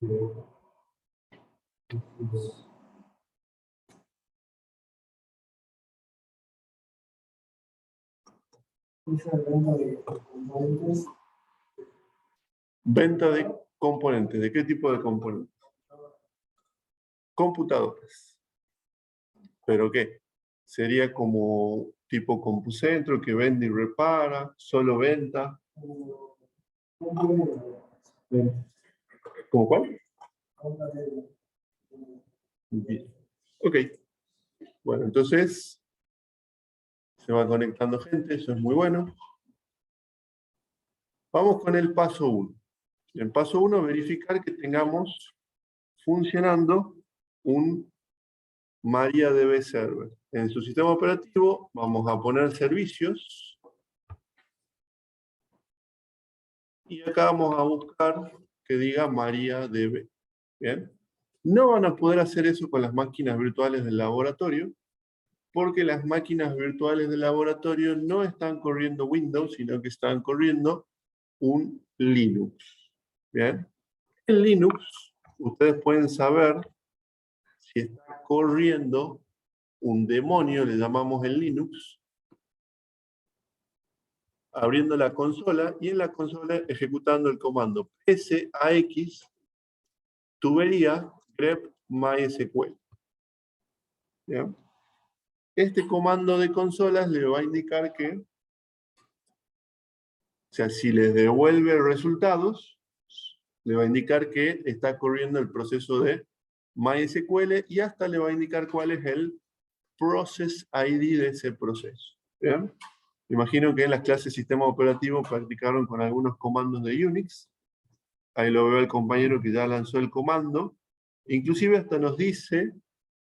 Venta de componentes. ¿De qué tipo de componentes? Computadores. ¿Pero qué? Sería como tipo CompuCentro que vende y repara, solo venta. ¿Cómo cuál? Bien. Ok. Bueno, entonces se va conectando gente, eso es muy bueno. Vamos con el paso 1. El paso 1, verificar que tengamos funcionando un MariaDB Server. En su sistema operativo vamos a poner servicios. Y acá vamos a buscar que diga MariaDB. ¿Bien? No van a poder hacer eso con las máquinas virtuales del laboratorio, porque las máquinas virtuales del laboratorio no están corriendo Windows, sino que están corriendo un Linux. ¿Bien? En Linux, ustedes pueden saber si está corriendo un demonio, le llamamos en Linux, abriendo la consola y en la consola ejecutando el comando PSAX tubería grep MySQL. ¿Bien? Este comando de consolas le va a indicar que, o sea, si les devuelve resultados, le va a indicar que está corriendo el proceso de MySQL y hasta le va a indicar cuál es el process ID de ese proceso. ¿Bien? Imagino que en las clases de sistema operativo practicaron con algunos comandos de Unix. Ahí lo veo el compañero que ya lanzó el comando. Inclusive hasta nos dice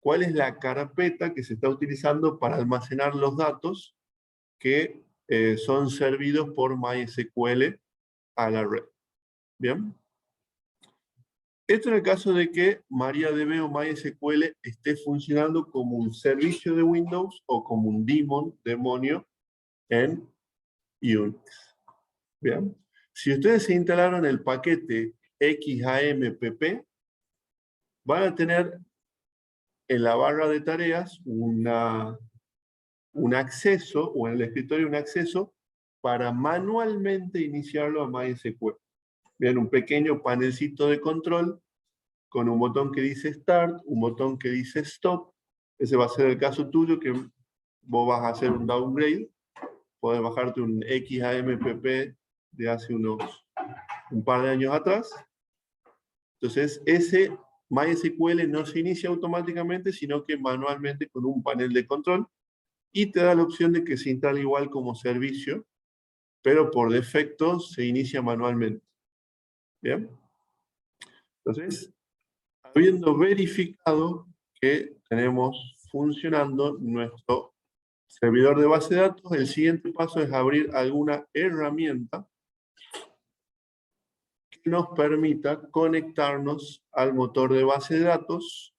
cuál es la carpeta que se está utilizando para almacenar los datos que son servidos por MySQL a la red. ¿Bien? Esto en el caso de que MariaDB o MySQL esté funcionando como un servicio de Windows o como un demonio en Unix. ¿Bien? Si ustedes se instalaron el paquete XAMPP, van a tener en la barra de tareas un acceso, o en el escritorio un acceso para manualmente iniciarlo a MySQL. Bien, un pequeño panelcito de control con un botón que dice Start, un botón que dice Stop. Ese va a ser el caso tuyo, que vos vas a hacer un downgrade. Podés bajarte un XAMPP de hace un par de años atrás. Entonces, ese MySQL no se inicia automáticamente, sino que manualmente con un panel de control, y te da la opción de que se instale igual como servicio, pero por defecto se inicia manualmente. ¿Bien? Entonces, habiendo verificado que tenemos funcionando nuestro servidor de base de datos, el siguiente paso es abrir alguna herramienta que nos permita conectarnos al motor de base de datos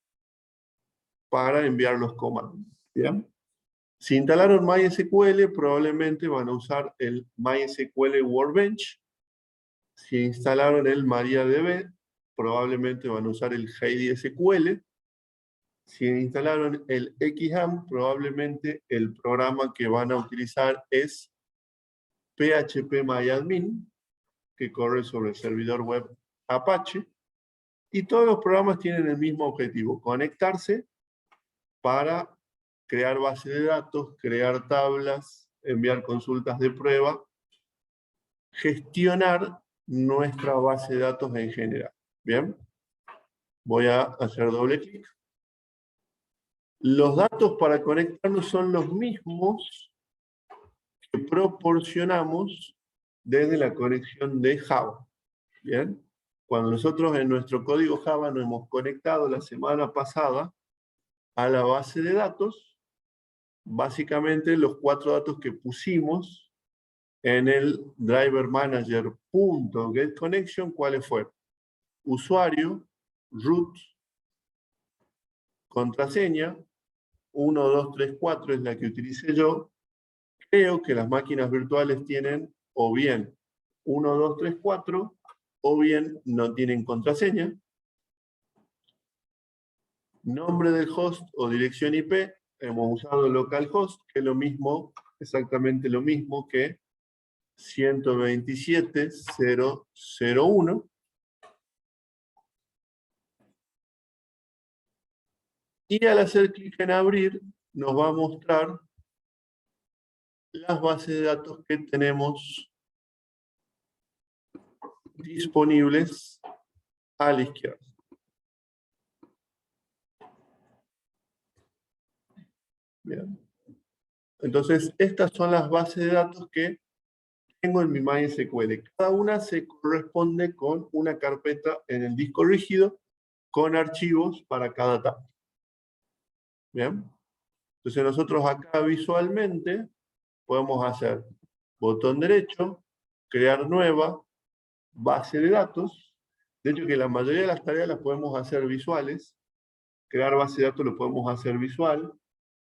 para enviar los comandos. ¿Bien? Si instalaron MySQL, probablemente van a usar el MySQL Workbench. Si instalaron el MariaDB, probablemente van a usar el HeidiSQL. Si instalaron el XAMPP, probablemente el programa que van a utilizar es PHPMyAdmin, que corre sobre el servidor web Apache. Y todos los programas tienen el mismo objetivo: conectarse para crear base de datos, crear tablas, enviar consultas de prueba, gestionar nuestra base de datos en general. Bien, voy a hacer doble clic. Los datos para conectarnos son los mismos que proporcionamos desde la conexión de Java. Bien, cuando nosotros en nuestro código Java nos hemos conectado la semana pasada a la base de datos, básicamente los 4 datos que pusimos en el driver manager.getConnection, ¿cuáles fueron? Usuario, root, contraseña, 1, 2, 3, 4 es la que utilicé yo. Creo que las máquinas virtuales tienen o bien 1, 2, 3, 4, o bien no tienen contraseña. Nombre del host o dirección IP, hemos usado localhost, que es lo mismo, exactamente lo mismo que 127.0.0.1. Y al hacer clic en abrir, nos va a mostrar las bases de datos que tenemos disponibles a la izquierda. Bien. Entonces, estas son las bases de datos que tengo en mi MySQL. Cada una se corresponde con una carpeta en el disco rígido con archivos para cada tabla. Bien. Entonces, nosotros acá visualmente podemos hacer botón derecho, crear nueva, base de datos. De hecho, que la mayoría de las tareas las podemos hacer visuales. Crear base de datos lo podemos hacer visual.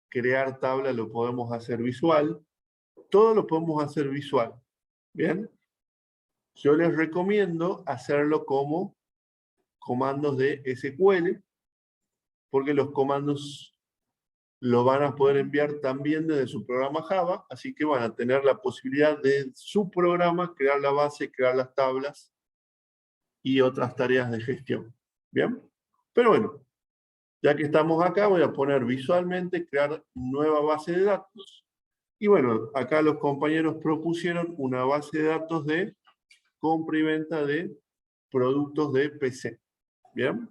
Crear tabla lo podemos hacer visual. Todo lo podemos hacer visual. ¿Bien? Yo les recomiendo hacerlo como comandos de SQL, porque los comandos lo van a poder enviar también desde su programa Java, así que van a tener la posibilidad de su programa crear la base, crear las tablas y otras tareas de gestión. ¿Bien? Pero bueno, ya que estamos acá, voy a poner visualmente, crear nueva base de datos. Y bueno, acá los compañeros propusieron una base de datos de compra y venta de productos de PC. ¿Bien?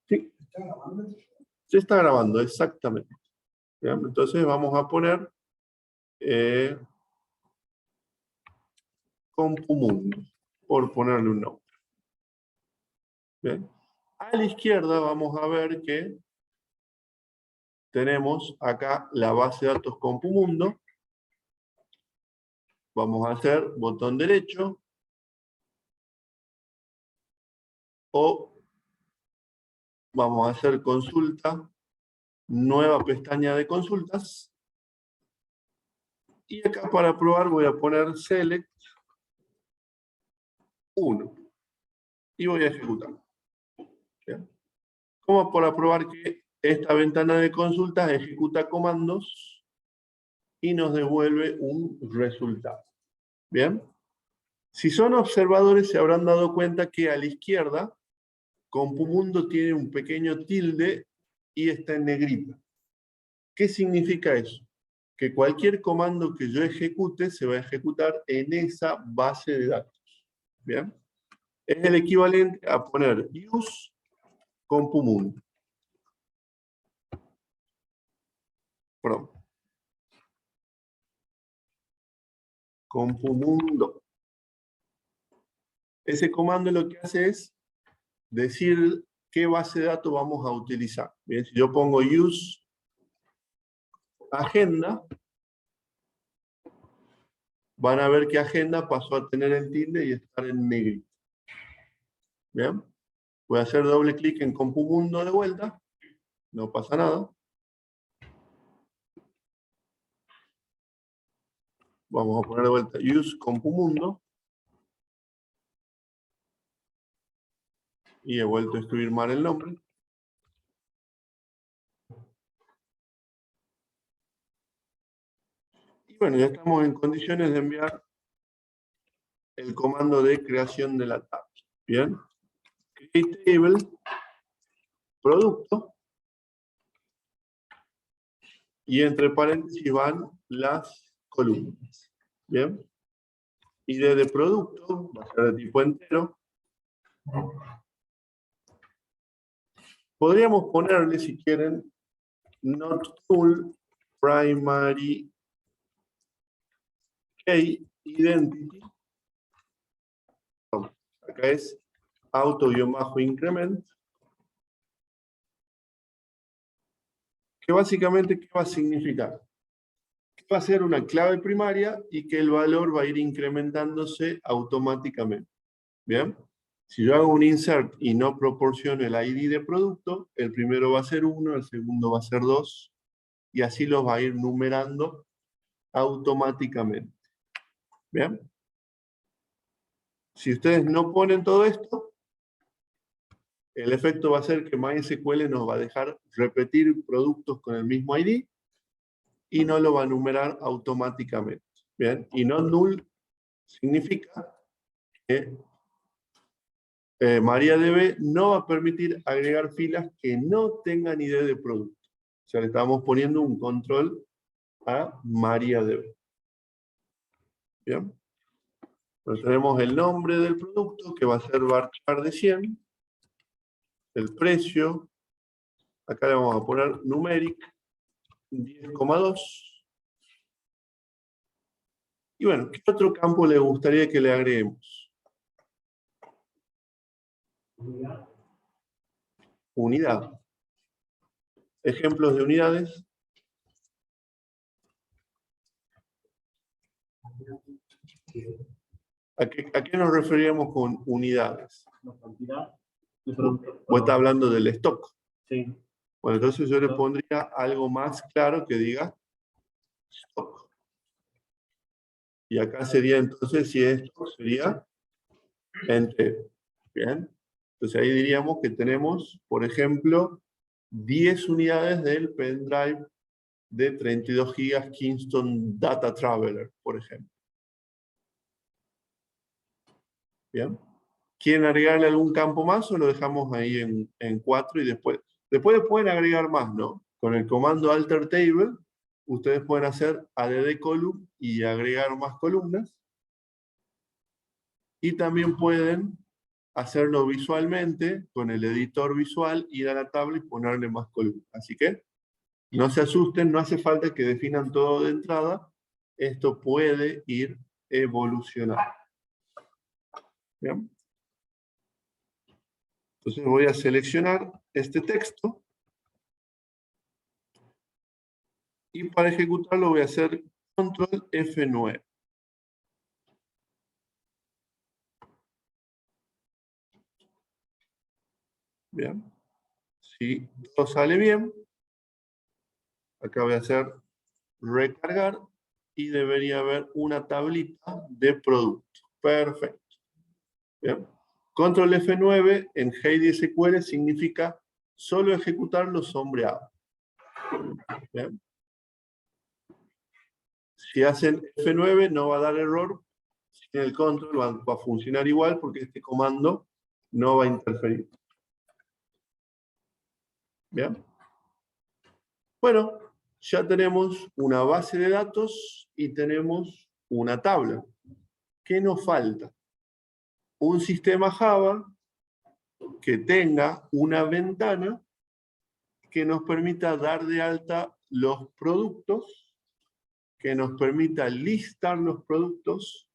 Sí. Se está grabando, exactamente. ¿Bien? Entonces vamos a poner Compumundo, por ponerle un nombre. ¿Bien? A la izquierda vamos a ver que tenemos acá la base de datos Compumundo. Vamos a hacer botón derecho o vamos a hacer consulta, nueva pestaña de consultas. Y acá para probar voy a poner select 1 y voy a ejecutar. ¿Bien? Como para probar que esta ventana de consultas ejecuta comandos y nos devuelve un resultado. ¿Bien? Si son observadores se habrán dado cuenta que a la izquierda Compumundo tiene un pequeño tilde y está en negrita. ¿Qué significa eso? Que cualquier comando que yo ejecute se va a ejecutar en esa base de datos. ¿Bien? Es el equivalente a poner use Compumundo. Perdón. Compumundo. Ese comando lo que hace es decir qué base de datos vamos a utilizar. Bien, si yo pongo use agenda, van a ver que agenda pasó a tener el tilde y estar en negrito. Bien, voy a hacer doble clic en Compumundo de vuelta, no pasa nada. Vamos a poner de vuelta use Compumundo. Y he vuelto a escribir mal el nombre. Y bueno, ya estamos en condiciones de enviar el comando de creación de la tabla. Bien. Create table, producto. Y entre paréntesis van las columnas. Bien. Y de producto, va a ser de tipo entero. Podríamos ponerle, si quieren, not tool primary key identity. Acá es auto-increment. Que básicamente, ¿qué va a significar? Que va a ser una clave primaria y que el valor va a ir incrementándose automáticamente. ¿Bien? Si yo hago un insert y no proporciono el ID de producto, el primero va a ser 1, el segundo va a ser 2, y así los va a ir numerando automáticamente. ¿Bien? Si ustedes no ponen todo esto, el efecto va a ser que MySQL nos va a dejar repetir productos con el mismo ID y no lo va a numerar automáticamente. Bien, y no null significa que MariaDB no va a permitir agregar filas que no tengan ID de producto. O sea, le estamos poniendo un control a MariaDB. Bien. Entonces tenemos el nombre del producto, que va a ser varchar de 100, el precio, acá le vamos a poner numeric 10,2. Y bueno, ¿qué otro campo le gustaría que le agreguemos? Unidad. Ejemplos de unidades. ¿A qué nos referíamos con unidades? ¿O está hablando del stock? Sí. Bueno, entonces yo le pondría algo más claro que diga stock. Y acá sería entonces, si esto sería entero. Bien. Entonces ahí diríamos que tenemos, por ejemplo, 10 unidades del pendrive de 32 GB Kingston Data Traveler, por ejemplo. Bien. ¿Quieren agregarle algún campo más o lo dejamos ahí en 4 y después le pueden agregar más, ¿no? Con el comando alter table, ustedes pueden hacer add column y agregar más columnas. Y también pueden hacerlo visualmente con el editor visual, ir a la tabla y ponerle más columnas. Así que no se asusten, no hace falta que definan todo de entrada. Esto puede ir evolucionando. ¿Bien? Entonces voy a seleccionar este texto. Y para ejecutarlo voy a hacer control F9. Bien. Si todo sale bien, acá voy a hacer recargar y debería haber una tablita de producto. Perfecto. Bien. Control F9 en Heidi SQL significa solo ejecutar los sombreados. Bien. Si hacen F9 no va a dar error, sin el control va a funcionar igual porque este comando no va a interferir. Bien. Bueno, ya tenemos una base de datos y tenemos una tabla. ¿Qué nos falta? Un sistema Java que tenga una ventana que nos permita dar de alta los productos, que nos permita listar los productos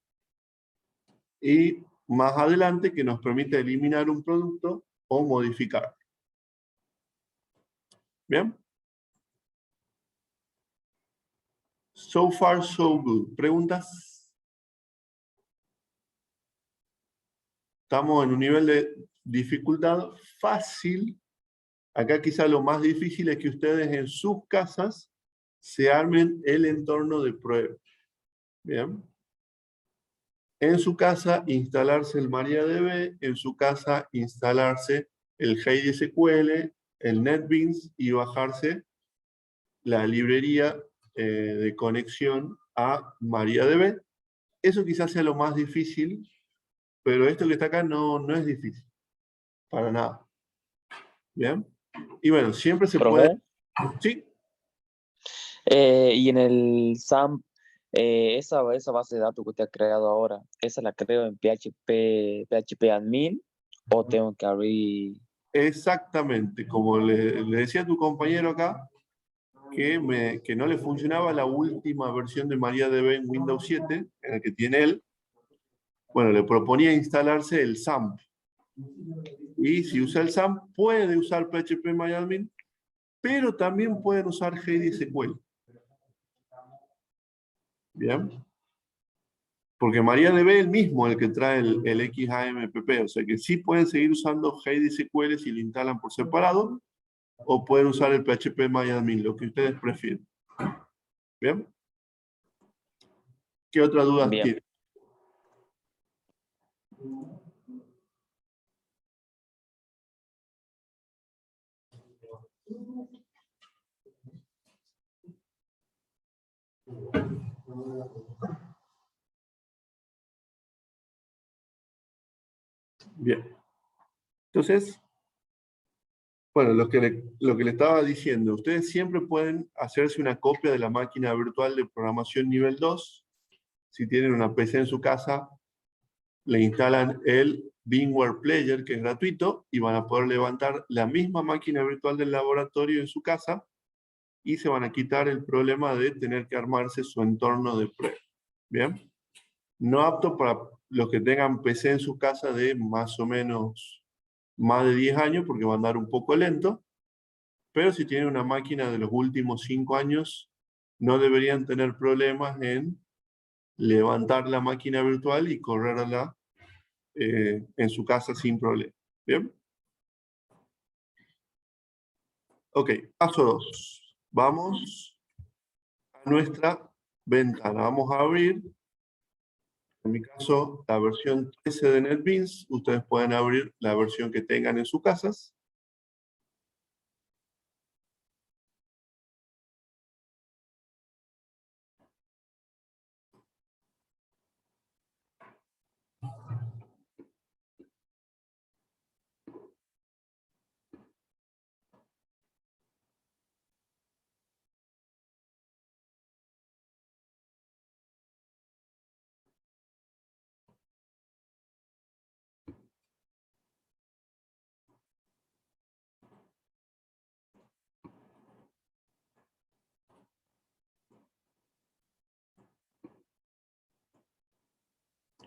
y más adelante que nos permita eliminar un producto o modificar. ¿Bien? So far, so good. ¿Preguntas? Estamos en un nivel de dificultad fácil. Acá quizá lo más difícil es que ustedes en sus casas se armen el entorno de prueba. Bien. En su casa instalarse el MariaDB, en su casa instalarse el Heidi SQL, el NetBeans y bajarse la librería de conexión a MariaDB. Eso quizás sea lo más difícil, pero esto que está acá no es difícil, para nada. ¿Bien? Y bueno, siempre se puede... Profe, Sí, y en el SAMP, esa base de datos que usted ha creado ahora, ¿esa la creo en PHP admin o tengo que abrir? exactamente. Como le decía a tu compañero acá, que no le funcionaba la última versión de MariaDB en Windows 7, en la que tiene él, bueno, le proponía instalarse el SAMP. Y si usa el SAMP, puede usar PHPMyAdmin, pero también pueden usar Heidi SQL. ¿Bien? Porque MariaDB es el mismo el que trae el XAMPP, o sea que sí pueden seguir usando Heidi SQL si lo instalan por separado, o pueden usar el PHPMyAdmin, lo que ustedes prefieren. ¿Bien? ¿Qué otras dudas Bien. tienen? Bien. Entonces, bueno, lo que le estaba diciendo, ustedes siempre pueden hacerse una copia de la máquina virtual de programación nivel 2. Si tienen una PC en su casa, le instalan el VMware Player, que es gratuito, y van a poder levantar la misma máquina virtual del laboratorio en su casa y se van a quitar el problema de tener que armarse su entorno de prueba. ¿Bien? No apto para los que tengan PC en su casa de más o menos más de 10 años, porque va a andar un poco lento, pero si tienen una máquina de los últimos 5 años, no deberían tener problemas en levantar la máquina virtual y correrla en su casa sin problema. ¿Bien? Ok, paso 2. Vamos a nuestra ventana. Vamos a abrir, en mi caso, la versión 13 de NetBeans. Ustedes pueden abrir la versión que tengan en sus casas.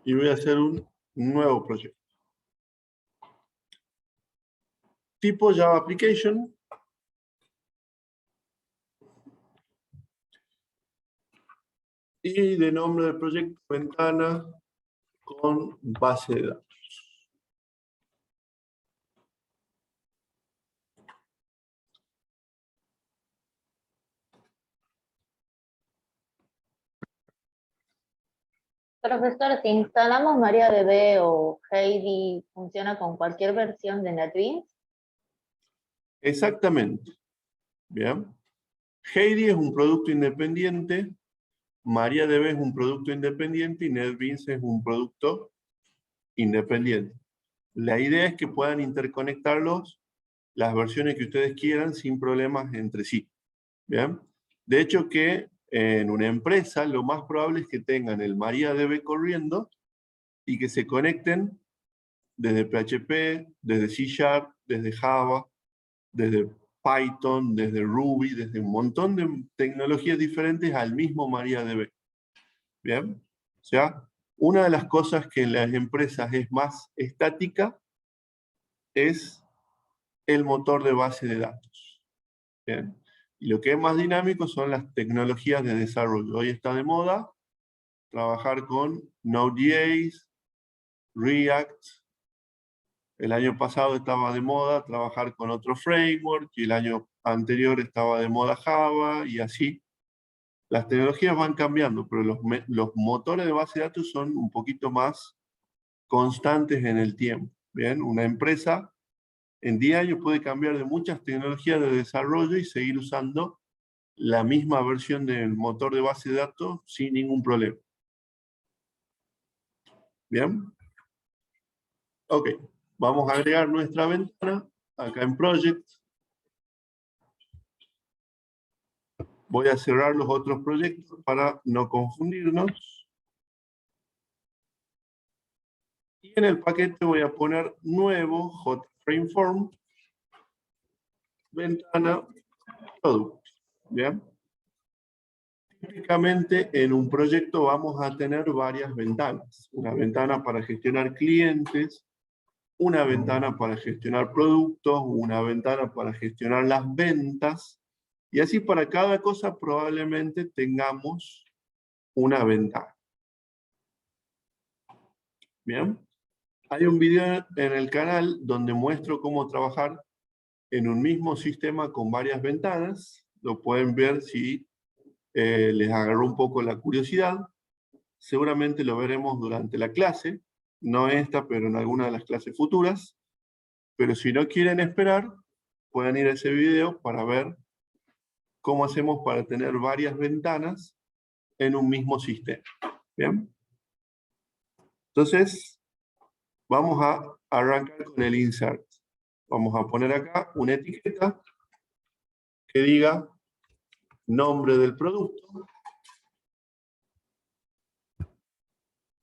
Y voy a hacer un nuevo proyecto. Tipo Java Application. Y de nombre del proyecto, ventana con base de datos. Profesor, si instalamos MariaDB o Heidi, ¿funciona con cualquier versión de NetBeans? Exactamente. Bien. Heidi es un producto independiente, MariaDB es un producto independiente y NetBeans es un producto independiente. La idea es que puedan interconectarlos las versiones que ustedes quieran sin problemas entre sí. ¿Bien? De hecho que en una empresa lo más probable es que tengan el MariaDB corriendo y que se conecten desde PHP, desde C#, desde Java, desde Python, desde Ruby, desde un montón de tecnologías diferentes al mismo MariaDB. ¿Bien? O sea, una de las cosas que en las empresas es más estática es el motor de base de datos. ¿Bien? Y lo que es más dinámico son las tecnologías de desarrollo. Hoy está de moda trabajar con Node.js, React. El año pasado estaba de moda trabajar con otro framework y el año anterior estaba de moda Java y así. Las tecnologías van cambiando, pero los motores de base de datos son un poquito más constantes en el tiempo. ¿Bien? Una empresa en 10 años puede cambiar de muchas tecnologías de desarrollo y seguir usando la misma versión del motor de base de datos sin ningún problema. ¿Bien? Ok, vamos a agregar nuestra ventana acá en Project. Voy a cerrar los otros proyectos para no confundirnos. Y en el paquete voy a poner nuevo JFrameForm, ventana, producto. ¿Bien? Típicamente en un proyecto vamos a tener varias ventanas. Una ventana para gestionar clientes, una ventana para gestionar productos, una ventana para gestionar las ventas, y así para cada cosa probablemente tengamos una ventana. ¿Bien? Hay un video en el canal donde muestro cómo trabajar en un mismo sistema con varias ventanas. Lo pueden ver si les agarró un poco la curiosidad. Seguramente lo veremos durante la clase, no esta, pero en alguna de las clases futuras. Pero si no quieren esperar, pueden ir a ese video para ver cómo hacemos para tener varias ventanas en un mismo sistema. ¿Bien? Entonces, vamos a arrancar con el insert. Vamos a poner acá una etiqueta que diga nombre del producto,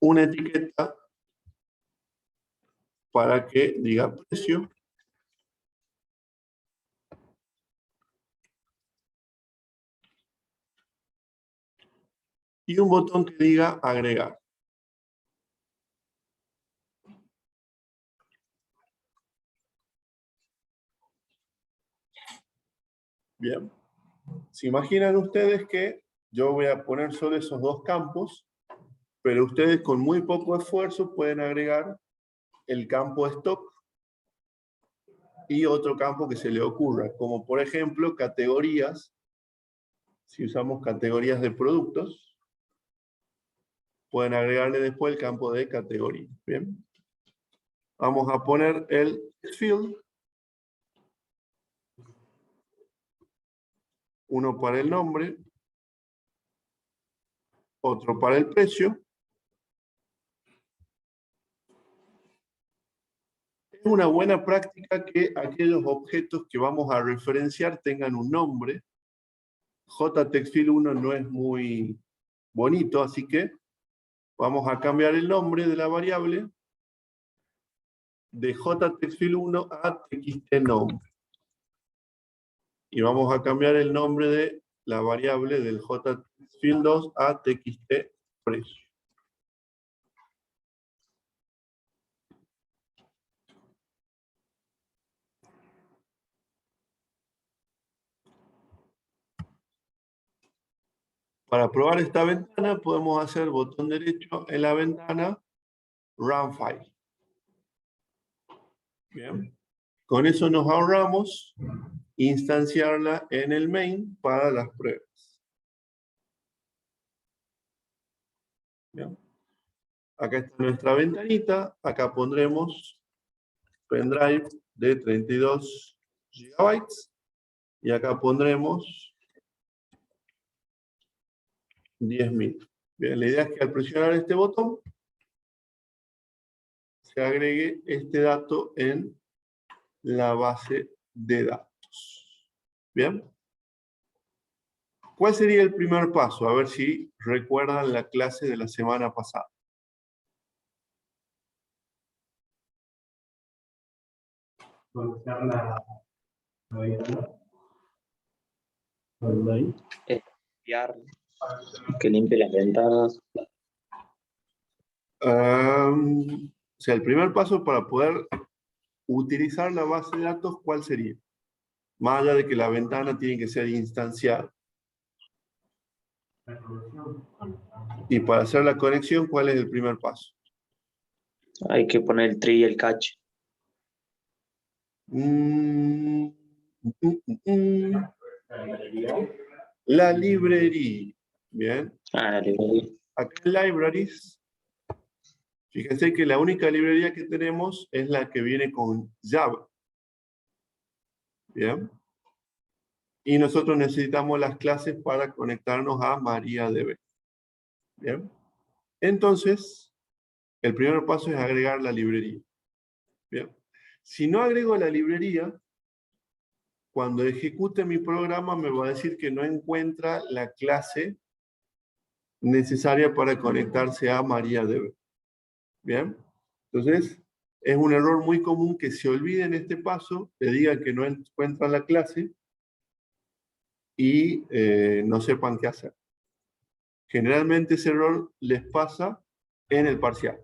una etiqueta para que diga precio, y un botón que diga agregar. Bien. ¿Se imaginan ustedes que yo voy a poner solo esos dos campos, pero ustedes con muy poco esfuerzo pueden agregar el campo stock y otro campo que se le ocurra, como por ejemplo categorías? Si usamos categorías de productos, pueden agregarle después el campo de categoría. Bien. Vamos a poner el field, uno para el nombre, otro para el precio. Es una buena práctica que aquellos objetos que vamos a referenciar tengan un nombre. JTextField1 no es muy bonito, así que vamos a cambiar el nombre de la variable de JTextField1 a txtNombre. Y vamos a cambiar el nombre de la variable del JTextField2 a txtPrecio. Para probar esta ventana podemos hacer botón derecho en la ventana Run File. Bien. Con eso nos ahorramos instanciarla en el main para las pruebas. Bien. Acá está nuestra ventanita. Acá pondremos pendrive de 32 GB. Y acá pondremos 10.000. Bien, la idea es que al presionar este botón se agregue este dato en la base de datos. Bien. ¿Cuál sería el primer paso? A ver si recuerdan la clase de la semana pasada. Que limpie las ventanas. O sea, el primer paso para poder utilizar la base de datos, ¿cuál sería? Más allá de que la ventana tiene que ser instanciada. Y para hacer la conexión, ¿cuál es el primer paso? Hay que poner el tree y el catch. La librería. Bien. La librería. Acá en Libraries, fíjense que la única librería que tenemos es la que viene con Java. Bien. Y nosotros necesitamos las clases para conectarnos a MariaDB. Bien. Entonces, el primer paso es agregar la librería. Bien. Si no agrego la librería, cuando ejecute mi programa me va a decir que no encuentra la clase necesaria para conectarse a MariaDB. Bien. Entonces, es un error muy común que se olviden este paso, le digan que no encuentran la clase y no sepan qué hacer. Generalmente ese error les pasa en el parcial.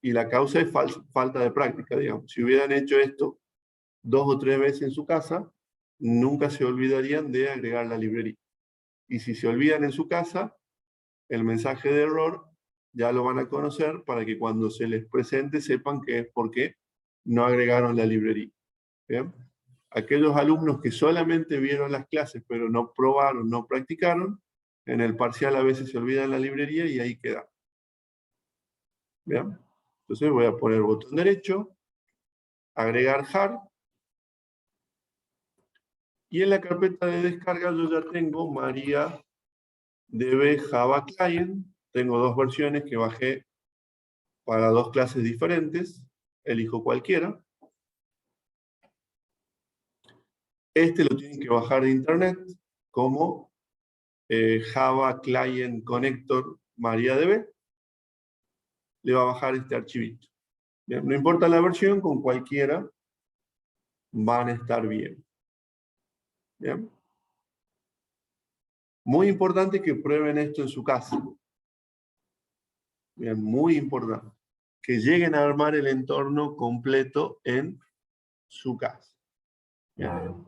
Y la causa es falta de práctica, digamos. Si hubieran hecho esto 2 o 3 veces en su casa, nunca se olvidarían de agregar la librería. Y si se olvidan en su casa, el mensaje de error ya lo van a conocer para que cuando se les presente sepan que es porque no agregaron la librería. ¿Bien? Aquellos alumnos que solamente vieron las clases pero no probaron, no practicaron, en el parcial a veces se olvidan la librería y ahí queda. ¿Bien? Entonces voy a poner botón derecho, agregar hard, Y en la carpeta de descarga yo ya tengo MariaDB Java Client. Tengo dos versiones que bajé para dos clases diferentes. Elijo cualquiera. Este lo tienen que bajar de internet como Java Client Connector MariaDB. Le va a bajar este archivito. Bien, no importa la versión, con cualquiera van a estar bien. Bien. Muy importante que prueben esto en su casa. Bien, muy importante. Que lleguen a armar el entorno completo en su casa. Bien.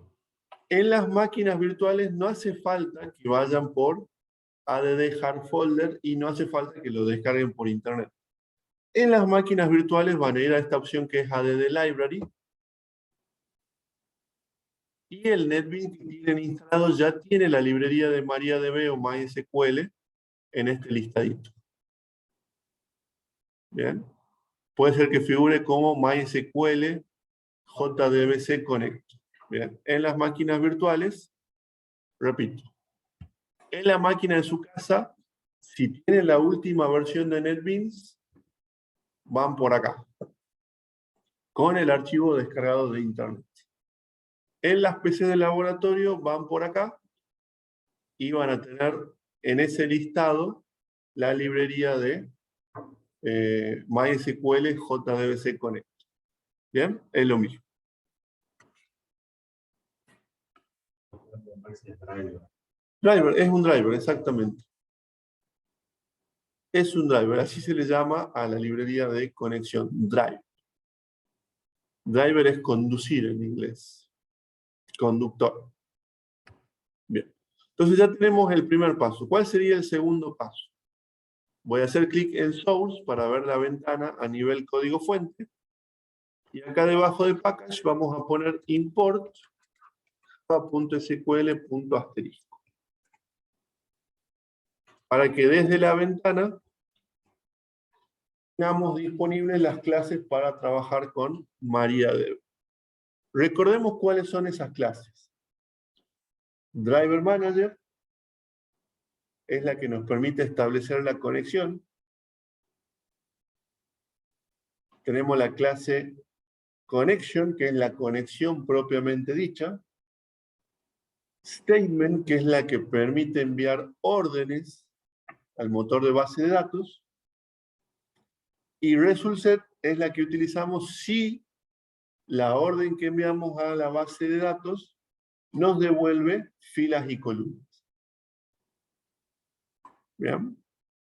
En las máquinas virtuales no hace falta que vayan por add hard folder y no hace falta que lo descarguen por internet. En las máquinas virtuales van a ir a esta opción que es add library. Y el NetBeans que tienen instalado ya tiene la librería de MariaDB o MySQL en este listadito. Bien. Puede ser que figure como MySQL JDBC Connect. Bien. En las máquinas virtuales, repito, en la máquina de su casa, si tiene la última versión de NetBeans, van por acá, con el archivo descargado de internet. En las PC de laboratorio van por acá y van a tener en ese listado la librería de MySQL JDBC Connect. Bien, es lo mismo. Driver, es un driver, exactamente. Es un driver, así se le llama a la librería de conexión, driver. Driver es conducir en inglés, conductor. Bien, entonces ya tenemos el primer paso. ¿Cuál sería el segundo paso? Voy a hacer clic en Source para ver la ventana a nivel código fuente. Y acá debajo de Package vamos a poner import .sql.asterisco. Para que desde la ventana tengamos disponibles las clases para trabajar con MariaDB. Recordemos cuáles son esas clases. Driver Manager es la que nos permite establecer la conexión. Tenemos la clase Connection, que es la conexión propiamente dicha. Statement, que es la que permite enviar órdenes al motor de base de datos. Y ResultSet es la que utilizamos si la orden que enviamos a la base de datos nos devuelve filas y columnas. Bien.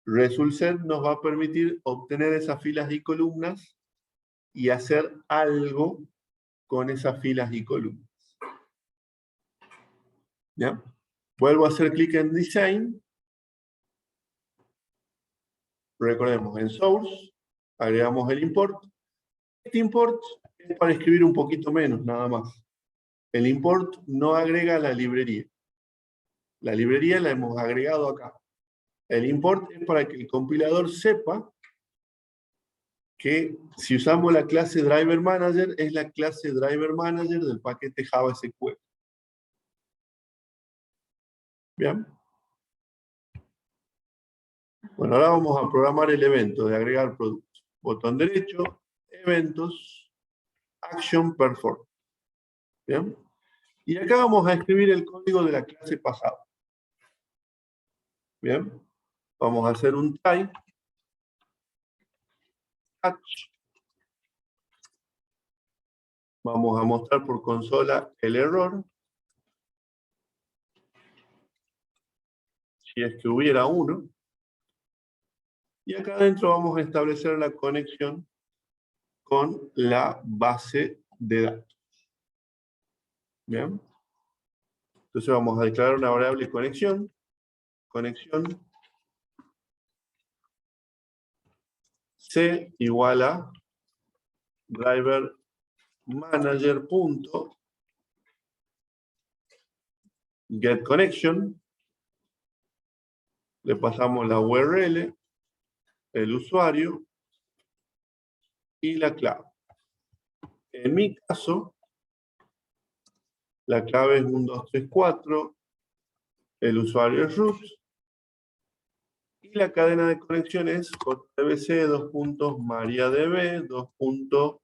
ResultSet nos va a permitir obtener esas filas y columnas y hacer algo con esas filas y columnas. ¿Ya? Vuelvo a hacer clic en Design. Recordemos, en Source, agregamos el import. Este import es para escribir un poquito menos, nada más. El import no agrega la librería. La librería la hemos agregado acá. El import es para que el compilador sepa que si usamos la clase Driver Manager, es la clase Driver Manager del paquete Java SQL. ¿Bien? Bueno, ahora vamos a programar el evento de agregar productos. Botón derecho, eventos, action perform. ¿Bien? Y acá vamos a escribir el código de la clase pasada. ¿Bien? Vamos a hacer un try. Vamos a mostrar por consola el error. Si es que hubiera uno. Y acá adentro vamos a establecer la conexión con la base de datos. ¿Bien? Entonces vamos a declarar una variable conexión. Conexión C igual a driver manager punto get connection. Le pasamos la URL, el usuario y la clave. En mi caso, La clave es 1234. El usuario es root. Y la cadena de conexión es JDBC, MariaDB, //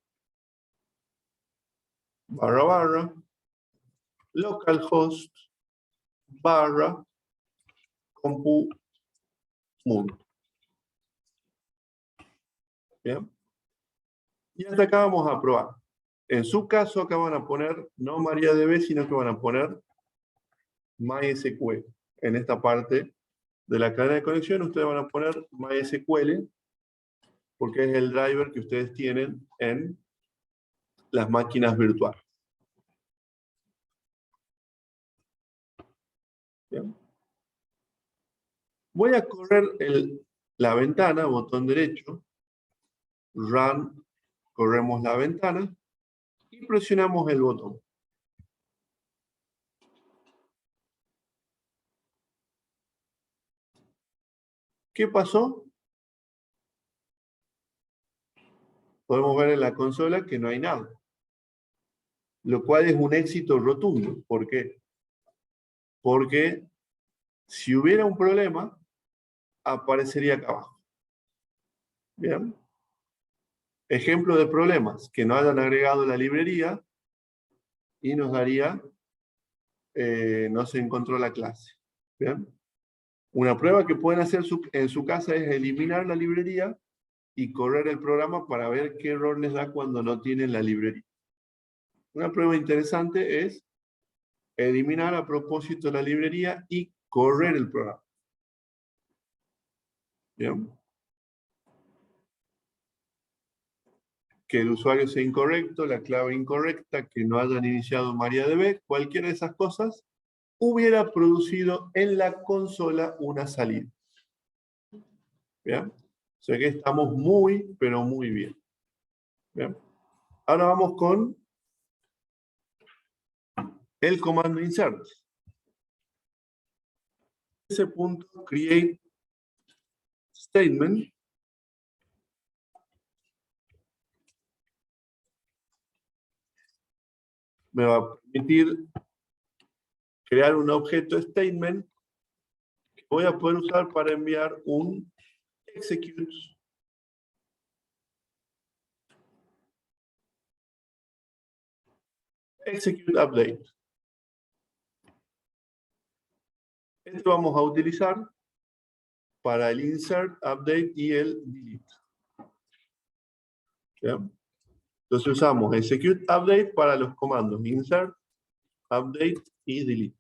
localhost /compu mundo. ¿Bien? Y hasta acá vamos a probar. En su caso, acá van a poner no MariaDB, sino que van a poner MySQL. En esta parte de la cadena de conexión, ustedes van a poner MySQL, porque es el driver que ustedes tienen en las máquinas virtuales. ¿Bien? Voy a correr la ventana, botón derecho, Run, corremos la ventana y presionamos el botón. ¿Qué pasó? Podemos ver en la consola que no hay nada, lo cual es un éxito rotundo. ¿Por qué? Porque si hubiera un problema, aparecería acá abajo. ¿Bien? Ejemplo de problemas, que no hayan agregado la librería y nos daría, no se encontró la clase. ¿Bien? Una prueba que pueden hacer en su casa es eliminar la librería y correr el programa para ver qué error les da cuando no tienen la librería. Una prueba interesante es eliminar a propósito la librería y correr el programa. ¿Bien? Que el usuario sea incorrecto, la clave incorrecta, que no hayan iniciado MariaDB, cualquiera de esas cosas hubiera producido en la consola una salida. ¿Bien? O sea que estamos muy, pero muy bien. ¿Bien? Ahora vamos con el comando insert. Ese punto create statement me va a permitir crear un objeto statement que voy a poder usar para enviar un execute update. Este vamos a utilizar para el insert, update y el delete. ¿Bien? Entonces usamos execute update para los comandos insert, update y delete.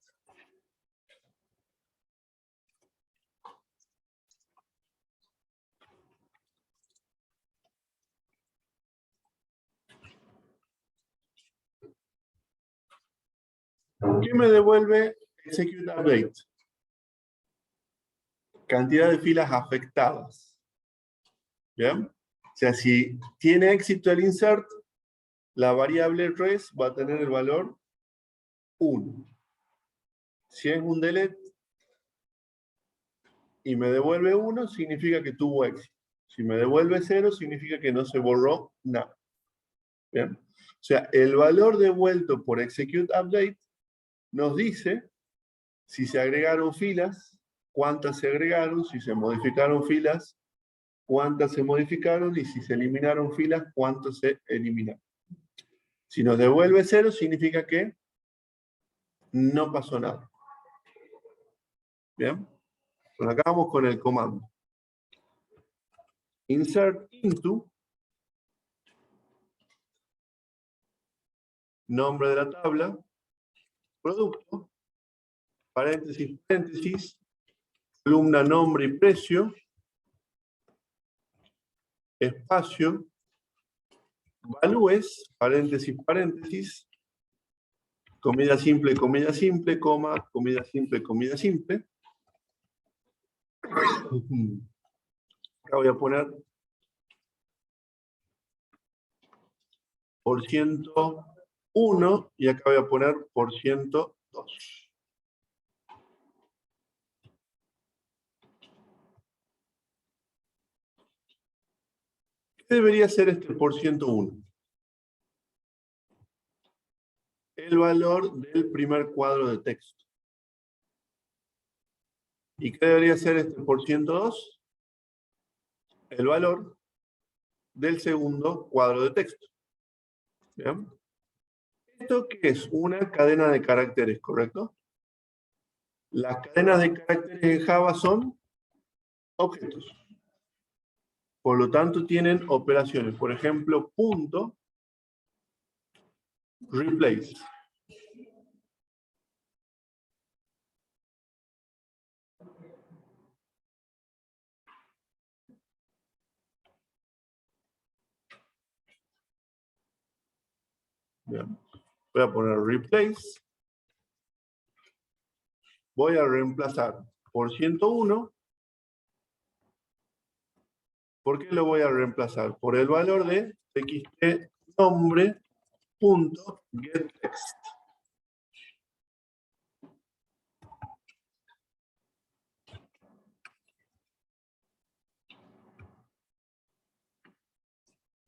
¿Qué me devuelve execute update? Cantidad de filas afectadas. ¿Bien? O sea, si tiene éxito el insert, la variable res va a tener el valor 1. Si es un delete y me devuelve 1, significa que tuvo éxito. Si me devuelve 0, significa que no se borró nada. ¿Bien? O sea, el valor devuelto por execute update nos dice si se agregaron filas, cuántas se agregaron, si se modificaron filas, cuántas se modificaron, y si se eliminaron filas, cuántas se eliminaron. Si nos devuelve 0, significa que no pasó nada. ¿Bien? Bueno, acá vamos con el comando. Insert into, nombre de la tabla, producto, paréntesis, paréntesis, columna nombre y precio, espacio, valúes, paréntesis, paréntesis, comida simple, coma, comida simple, comida simple. Acá voy a poner %1 y acá voy a poner %2. ¿Qué debería ser este %1? el valor del primer cuadro de texto. ¿Y qué debería ser este %2? El valor del segundo cuadro de texto. ¿Bien? ¿Esto qué es? Una cadena de caracteres, ¿correcto? Las cadenas de caracteres en Java son objetos. Por lo tanto, tienen operaciones. Por ejemplo, punto replace. Bien. Voy a poner replace. Voy a reemplazar por 101. ¿Por qué lo voy a reemplazar? Por el valor de txt nombre.getText.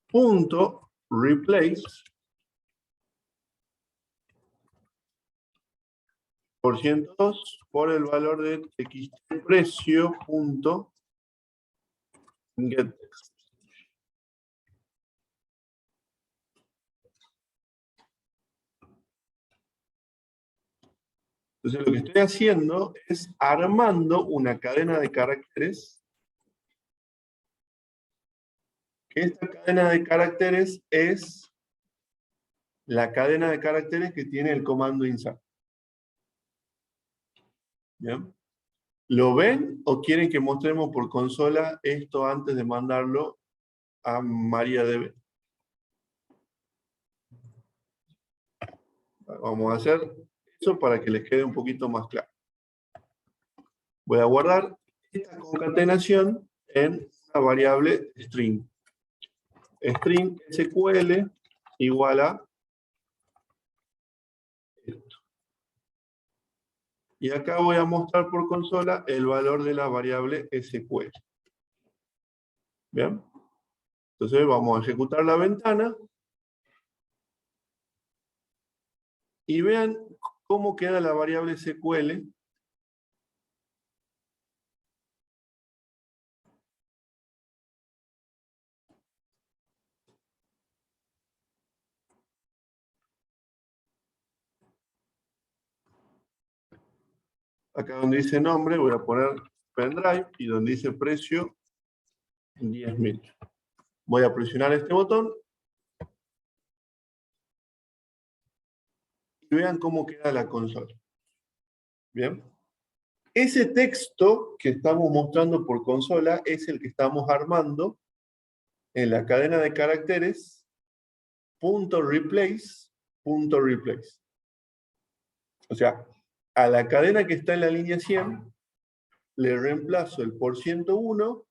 Punto replace por 102 por el valor de txtprecio.getText. Entonces lo que estoy haciendo es armando una cadena de caracteres. Que esta cadena de caracteres es la cadena de caracteres que tiene el comando insert. ¿Bien? ¿Lo ven o quieren que mostremos por consola esto antes de mandarlo a MariaDB? Vamos a hacer eso para que les quede un poquito más claro. Voy a guardar esta concatenación en una variable string. String SQL igual a esto. Y acá voy a mostrar por consola el valor de la variable SQL. ¿Bien? Entonces vamos a ejecutar la ventana. Y vean cómo queda la variable SQL. Acá donde dice nombre voy a poner pendrive y donde dice precio 10.000. Voy a presionar este botón y vean cómo queda la consola. Bien. Ese texto que estamos mostrando por consola es el que estamos armando en la cadena de caracteres .replace. O sea, a la cadena que está en la línea 100 le reemplazo el %1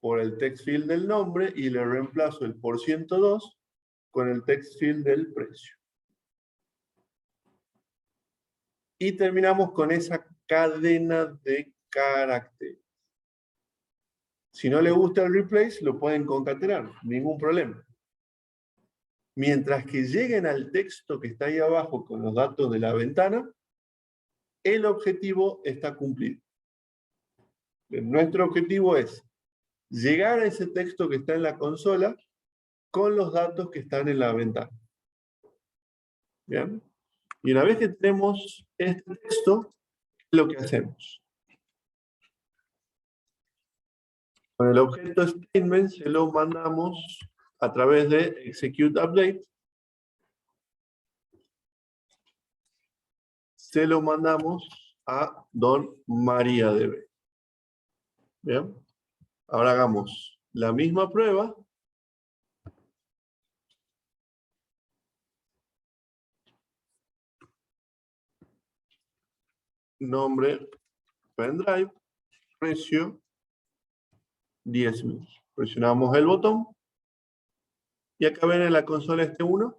por el text field del nombre y le reemplazo el %2 con el text field del precio. Y terminamos con esa cadena de caracteres. Si no le gusta el replace, lo pueden concatenar, ningún problema. Mientras que lleguen al texto que está ahí abajo con los datos de la ventana, el objetivo está cumplido. Nuestro objetivo es llegar a ese texto que está en la consola con los datos que están en la ventana. ¿Bien? Y una vez que tenemos este texto, lo que hacemos. Con el objeto statement se lo mandamos a través de execute update. Se lo mandamos a don MariaDB. Bien. Ahora hagamos la misma prueba. Nombre pendrive, precio 10.000. Presionamos el botón. Y acá ven en la consola este 1.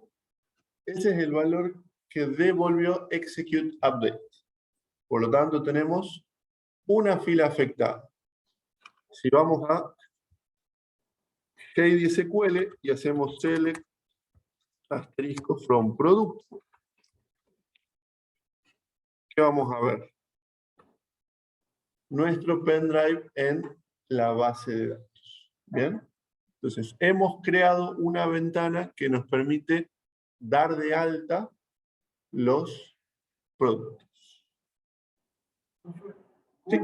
Ese es el valor que devolvió execute update. Por lo tanto, tenemos una fila afectada. Si vamos a SQL y hacemos select asterisco from product, ¿qué vamos a ver? Nuestro pendrive en la base de datos. ¿Bien? Entonces, hemos creado una ventana que nos permite dar de alta los productos. ¿Sí?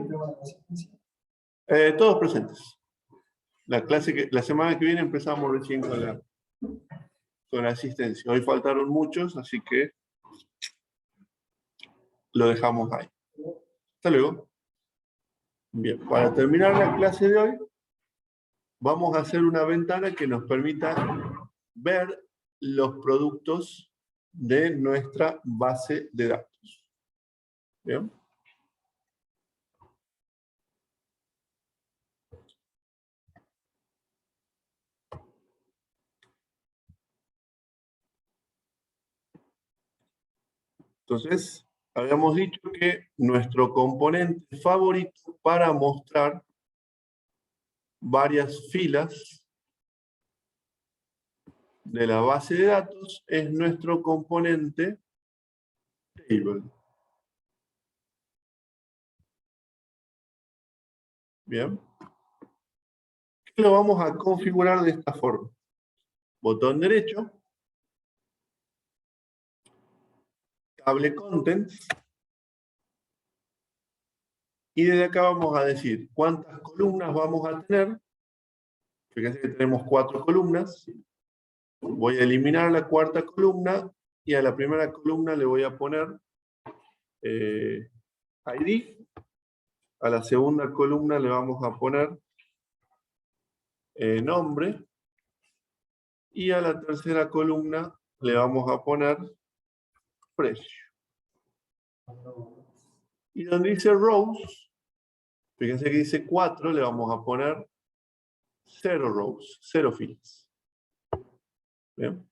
Todos presentes. La semana que viene empezamos recién con la asistencia. Hoy faltaron muchos, así que lo dejamos ahí. Hasta luego. Bien, para terminar la clase de hoy, vamos a hacer una ventana que nos permita ver los productos de nuestra base de datos. ¿Bien? Entonces, habíamos dicho que nuestro componente favorito para mostrar varias filas de la base de datos es nuestro componente table. Bien. ¿Qué lo vamos a configurar de esta forma? Botón derecho, Table Contents, y desde acá vamos a decir cuántas columnas vamos a tener. Fíjense que tenemos 4 columnas. Voy a eliminar la cuarta columna y a la primera columna le voy a poner ID. A la segunda columna le vamos a poner nombre. Y a la tercera columna le vamos a poner precio. Y donde dice rows, fíjense que dice 4, le vamos a poner 0 rows, 0 filas. Bien.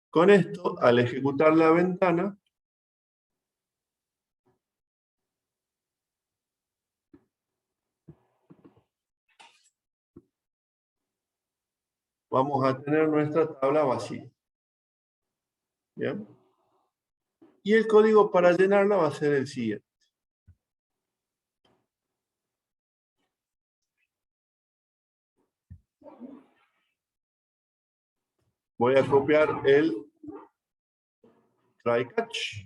Con esto, al ejecutar la ventana, vamos a tener nuestra tabla vacía. ¿Bien? Y el código para llenarla va a ser el siguiente. Voy a copiar el try catch.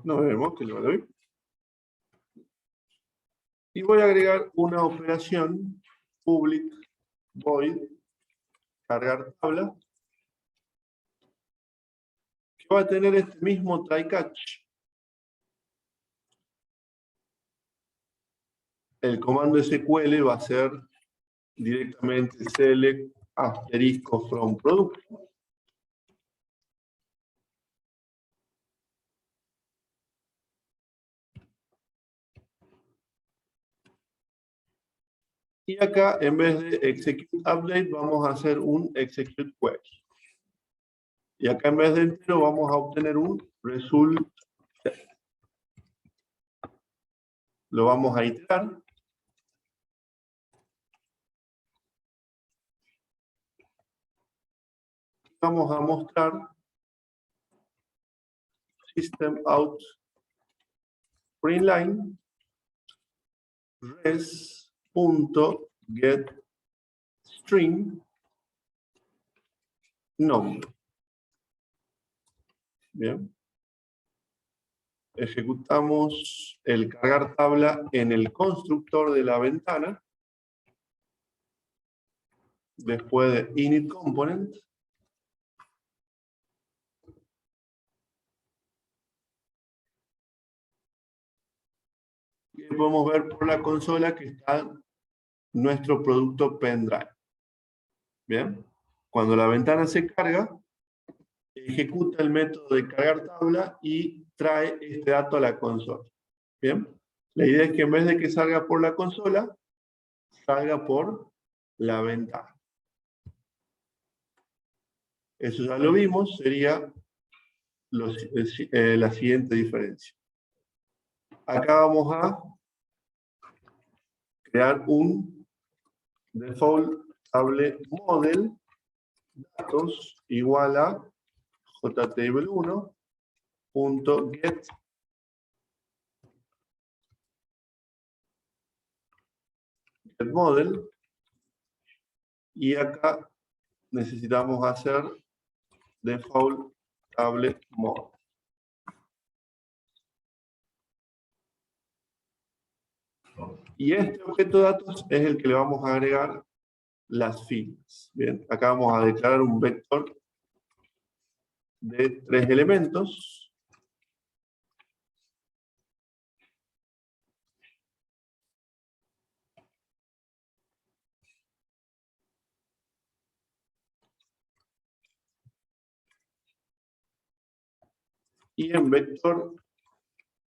Nos vemos que lo doy. Y voy a agregar una operación public void cargar tabla, que va a tener este mismo try catch. El comando SQL va a ser directamente select asterisco from product. Y acá, en vez de execute update, vamos a hacer un execute query. Y acá, en vez de entero, vamos a obtener un result set. Lo vamos a iterar. Vamos a mostrar system out println res.get string nombre. Bien. Ejecutamos el cargar tabla en el constructor de la ventana. Después de init component. Y podemos ver por la consola que está nuestro producto pendrive. Bien. Cuando la ventana se carga, ejecuta el método de cargar tabla y trae este dato a la consola. Bien. La idea es que en vez de que salga por la consola, salga por la ventana. Eso ya lo vimos, sería la siguiente diferencia. Acá vamos a crear un default table model datos igual a jtable1.get model. Y acá necesitamos hacer default tablet model. Y este objeto de datos es el que le vamos a agregar las filas. Bien, acá vamos a declarar un vector de 3 elementos. Y en vector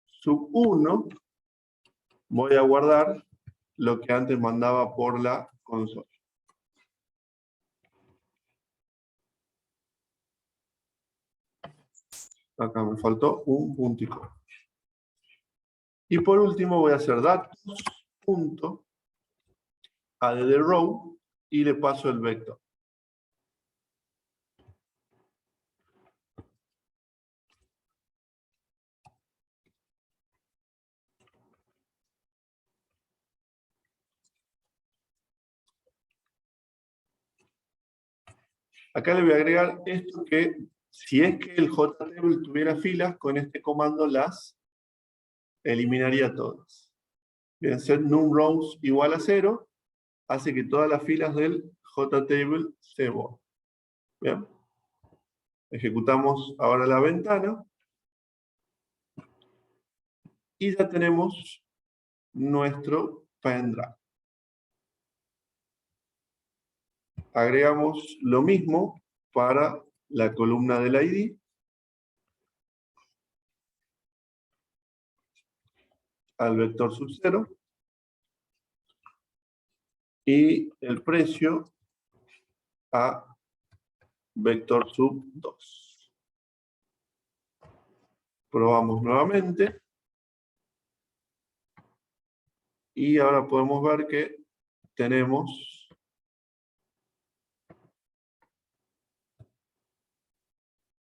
sub 1 voy a guardar lo que antes mandaba por la consola. Acá me faltó un puntito. Y por último voy a hacer datos.addRow y le paso el vector. Acá le voy a agregar esto que, si es que el JTable tuviera filas, con este comando las eliminaría todas. Bien, set numRows igual a 0, hace que todas las filas del JTable se borren. Bien. Ejecutamos ahora la ventana. Y ya tenemos nuestro pendrive. Agregamos lo mismo para la columna del ID. Al vector sub 0. Y el precio a vector sub 2. Probamos nuevamente. Y ahora podemos ver que tenemos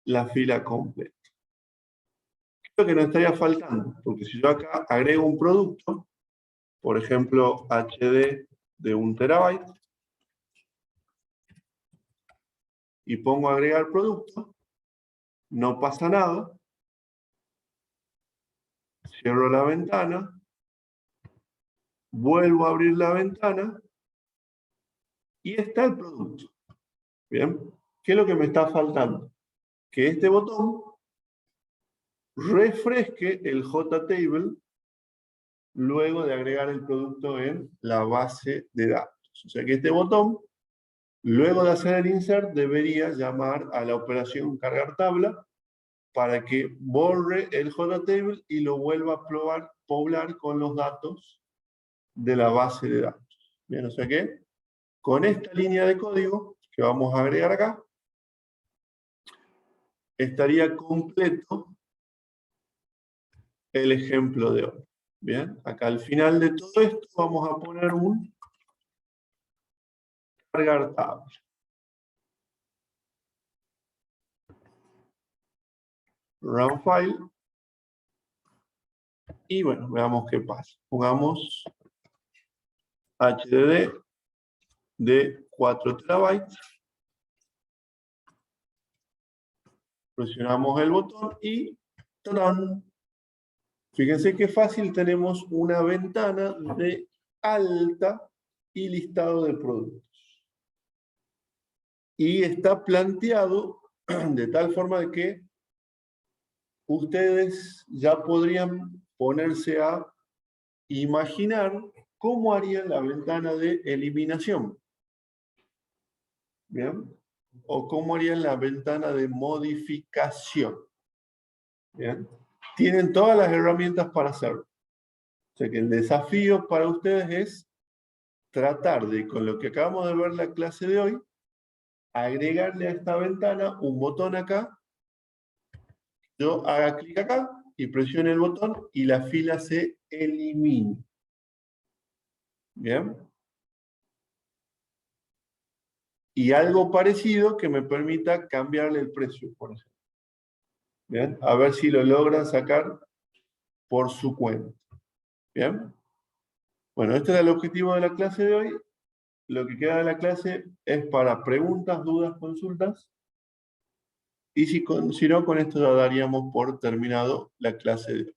la fila completa. ¿Qué es lo que nos estaría faltando? Porque si yo acá agrego un producto, por ejemplo, HD de 1 terabyte, y pongo agregar producto, no pasa nada. Cierro la ventana. Vuelvo a abrir la ventana. Y está el producto. Bien. ¿Qué es lo que me está faltando? Que este botón refresque el JTable luego de agregar el producto en la base de datos. O sea que este botón, luego de hacer el insert, debería llamar a la operación cargar tabla para que borre el JTable y lo vuelva a poblar con los datos de la base de datos. Bien, o sea que con esta línea de código que vamos a agregar acá, estaría completo el ejemplo de hoy. Bien, acá al final de todo esto vamos a poner un cargar tabla. Run file. Y bueno, veamos qué pasa. Pongamos HDD de 4 terabytes. Presionamos el botón y ¡tarán! Fíjense qué fácil, tenemos una ventana de alta y listado de productos. Y está planteado de tal forma de que ustedes ya podrían ponerse a imaginar cómo harían la ventana de eliminación. ¿Bien? O cómo harían la ventana de modificación. ¿Bien? Tienen todas las herramientas para hacerlo. O sea que el desafío para ustedes es tratar de, con lo que acabamos de ver en la clase de hoy, agregarle a esta ventana un botón acá. Yo haga clic acá y presione el botón y la fila se elimine. ¿Bien? Y algo parecido que me permita cambiarle el precio, por ejemplo. ¿Bien? A ver si lo logran sacar por su cuenta. ¿Bien? Bueno, este era el objetivo de la clase de hoy. Lo que queda de la clase es para preguntas, dudas, consultas. Y si no, con esto ya daríamos por terminado la clase de hoy.